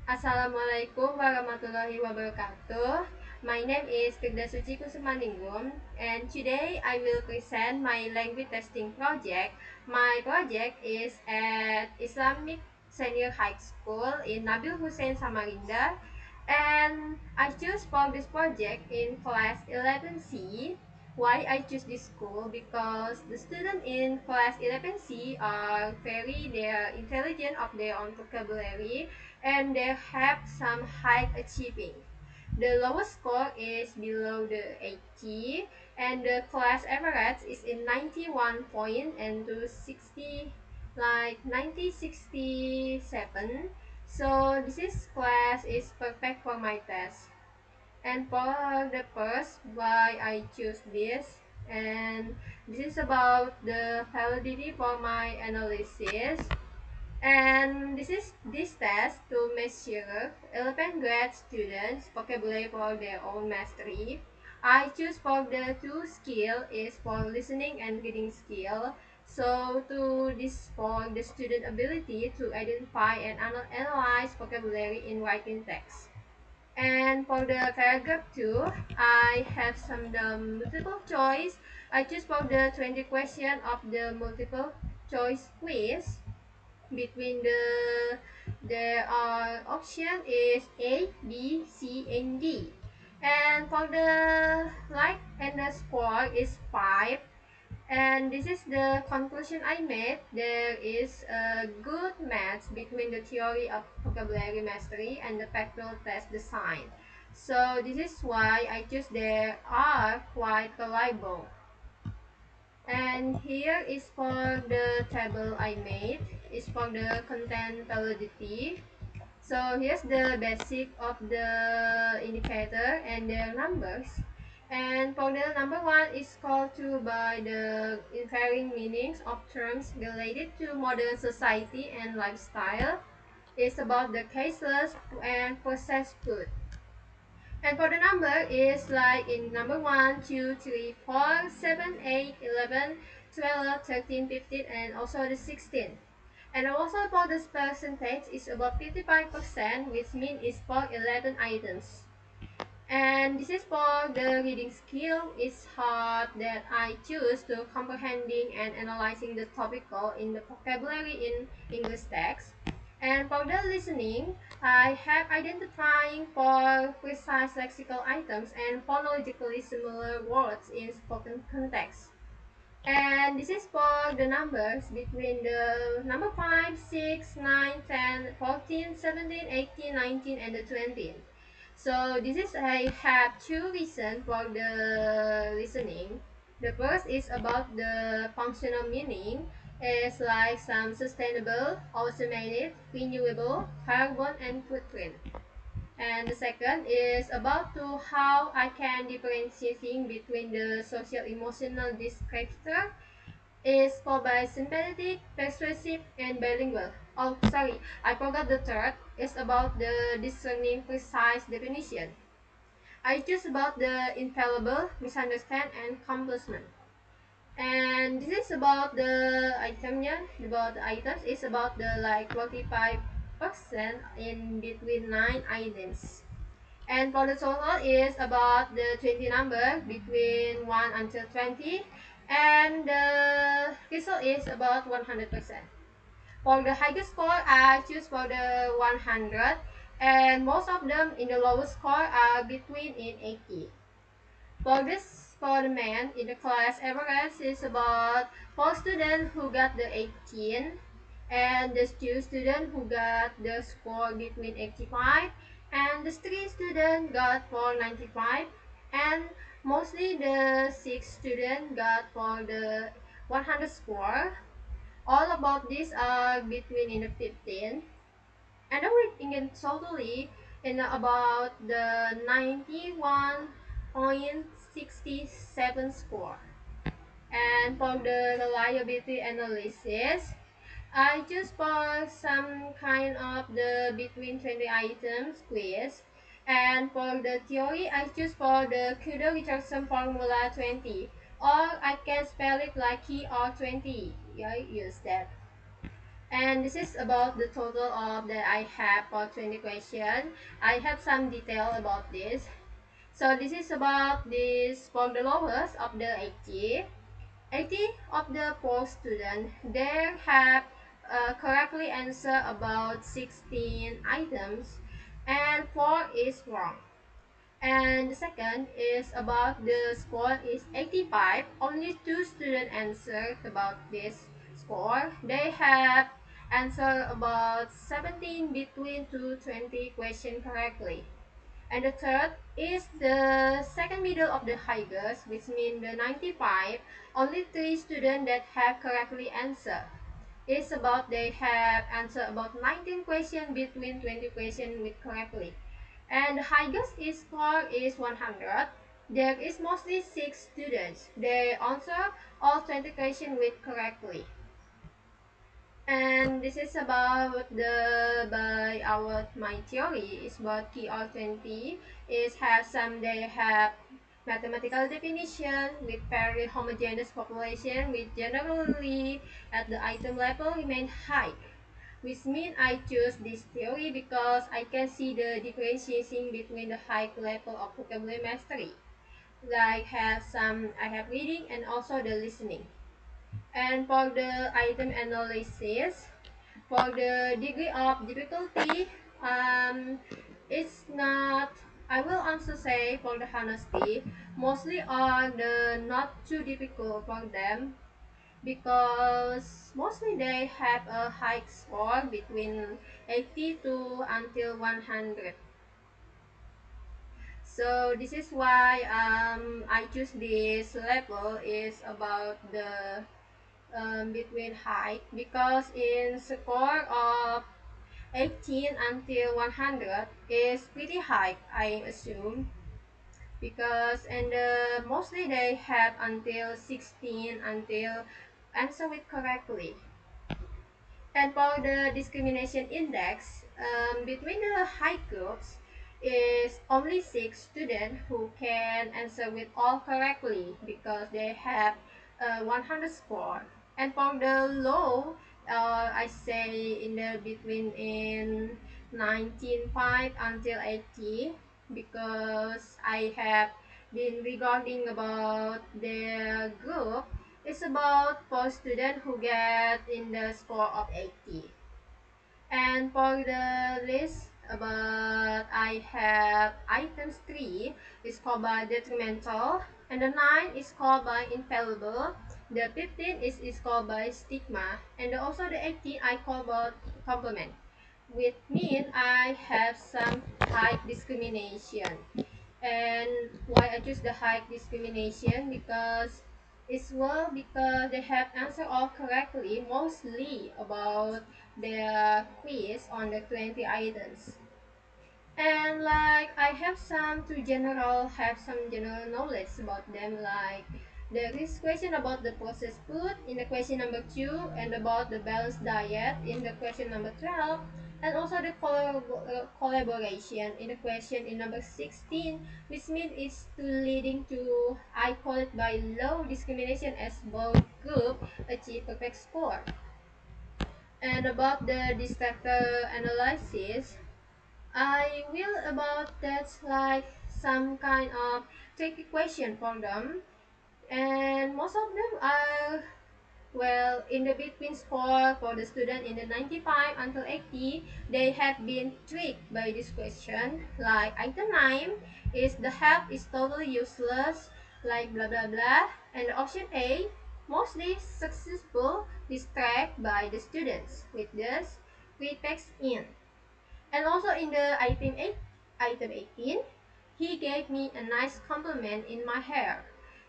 Assalamualaikum warahmatullahi wabarakatuh. My name is Firda Suci Kusumaningrum, and today I will present my language testing project. My project is at Islamic Senior High School in Nabil Husein Samarinda, and I choose for this project in class 11C. Why I choose this school? Because the students in class 11C are they are intelligent of their own vocabulary, and they have some high achieving. The lowest score is below the 80, and the class average is in 91 point and to 60, like 9067. So class is perfect for my test. And for the first, why I choose this, and this is about the validity for my analysis. And this test to measure 11th grade students' vocabulary for their own mastery. I choose for the two skill is for listening and reading skill. So to this for the student ability to identify and analyze vocabulary in writing text. And for the paragraph 2, I have some the multiple choice. I choose for the 20 question of the multiple choice quiz. Between the option is A, B, C, and D. And for the like and the score is 5. And this is the conclusion I made. There is a good match between the theory of vocabulary mastery and the factual test design. So this is why I choose they are quite reliable. And here is for the table I made. Is for the content validity. So here's the basic of the indicator and their numbers. And for the number one is called to by the inferring meanings of terms related to modern society and lifestyle. It's about the caseless and processed food. And for the number is like in number 1, 2, 3, 4, 7, 8, 11, 12, 13, 15, and also the 16. And also for this percentage is about 55%, which means it's for 11 items. And this is for the reading skill. It's hard that I choose to comprehending and analyzing the topical in the vocabulary in English text. And for the listening, I have identifying for precise lexical items and phonologically similar words in spoken context. And this is for the numbers between the number 5, 6, 9, 10, 14, 17, 18, 19, and the 20. So this is I have two reasons for the listening. The first is about the functional meaning. It's like some sustainable, automated, renewable, carbon, and footprint. And the second is about to how I can differentiating between the social emotional descriptor is for by sympathetic, persuasive, and bilingual. Oh, sorry, I forgot the third. It's about the discerning precise definition. I choose about the infallible, misunderstand, and compulsion. And this is about the itemnya, about the items is about the like 45% in between 9 items. And for the total is about the 20 number between 1 until 20, and the result is about 100%. For the highest score, I choose for the 100, and most of them in the lowest score are between in 80. For this, for the man in the class average is about 4 students who got the 18, and the 2 students who got the score between 85, and the 3 students got for 95, and mostly the 6 students got for the 100 score. All about these are between in the 15, and everything in totally in about the 91.67 score. And for the reliability analysis, I choose for some kind of the between 20 items quiz. And for the theory, I choose for the Kudo Richardson formula 20, or I can spell it like Key or 20. I use that. And this is about the total of that I have for 20 question. I have some detail about this. So this is about this for the lowest of the 80. 80 of the poll students, they have correctly answered about 16 items and 4 is wrong. And the second is about the score is 85. Only 2 students answered about this score. They have answered about 17 between 220 questions correctly. And the third is the second middle of the highest, which means the 95. Only 3 students that have correctly answered. It's about they have answered about 19 questions between 20 questions with correctly. And the highest is score is 100. There is mostly 6 students. They answer all 20 questions with correctly. And this is about the by our my theory is about TR20 is have some they have mathematical definition with very homogeneous population with generally at the item level remain high, which means I choose this theory because I can see the differentiation between the high level of vocabulary mastery, like have some I have reading and also the listening. And for the item analysis, for the degree of difficulty, it's not, I will also say for the honesty, mostly are the not too difficult for them because mostly they have a high score between 80 to until 100. So this is why I choose this level is about the between height because in score of 18 until 100 is pretty high, I assume, because and mostly they have until 16 until answer it correctly. And for the discrimination index, between the high groups is only 6 students who can answer with all correctly because they have 100 score. And for the low, I say in the between in 19.5 until 80 because I have been regarding about their group. It's about for students who get in the score of 80. And for the list about I have items 3 is called by detrimental, and the 9 is called by infallible, the 15 is called by stigma, and also the 18 I call by complement. Which means I have some height discrimination. And why I choose the height discrimination because it's well because they have answered all correctly mostly about their quiz on the 20 items. And like I have some to general have some general knowledge about them, like there is question about the processed food in the question number 2 and about the balanced diet in the question number 12, and also the collaboration in the question in number 16, which means it's to leading to I call it by low discrimination as both group achieve perfect score. And about the distractor analysis, I will about that's like some kind of tricky question for them, and most of them are well in the between score for the student in the 95 until 80. They have been tricked by this question. Like item 9 is the help is totally useless, like blah blah blah, and option A mostly successful distract by the students with this pretext in. And also in the item 18, he gave me a nice compliment in my hair.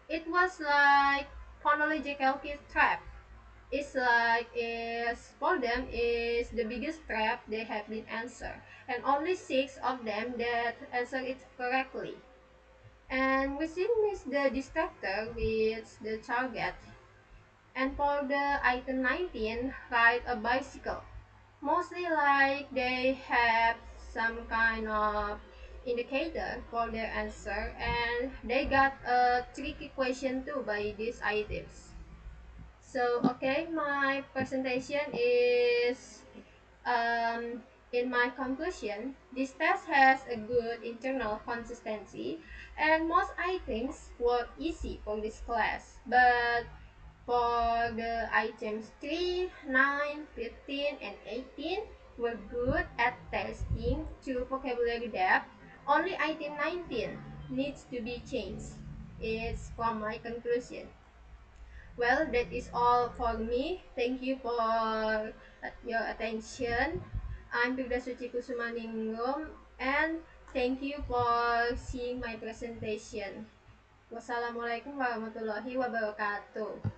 It was like chronological trap. It's like is for them is the biggest trap they have been answered, and only 6 of them that answer it correctly. And within is the distractor with the target. And for the item 19, ride a bicycle. Mostly like they have some kind of indicator for their answer, and they got a tricky question too by these items. So, okay, my presentation is in my conclusion, this test has a good internal consistency, and most items were easy for this class. But for the items 3, 9, 15, and 18 were good at testing to vocabulary depth. Only item 19 needs to be changed. It's from my conclusion. Well, that is all for me. Thank you for your attention. I'm Pibda Suci Kusumaningrum, and thank you for seeing my presentation. Wassalamualaikum warahmatullahi wabarakatuh.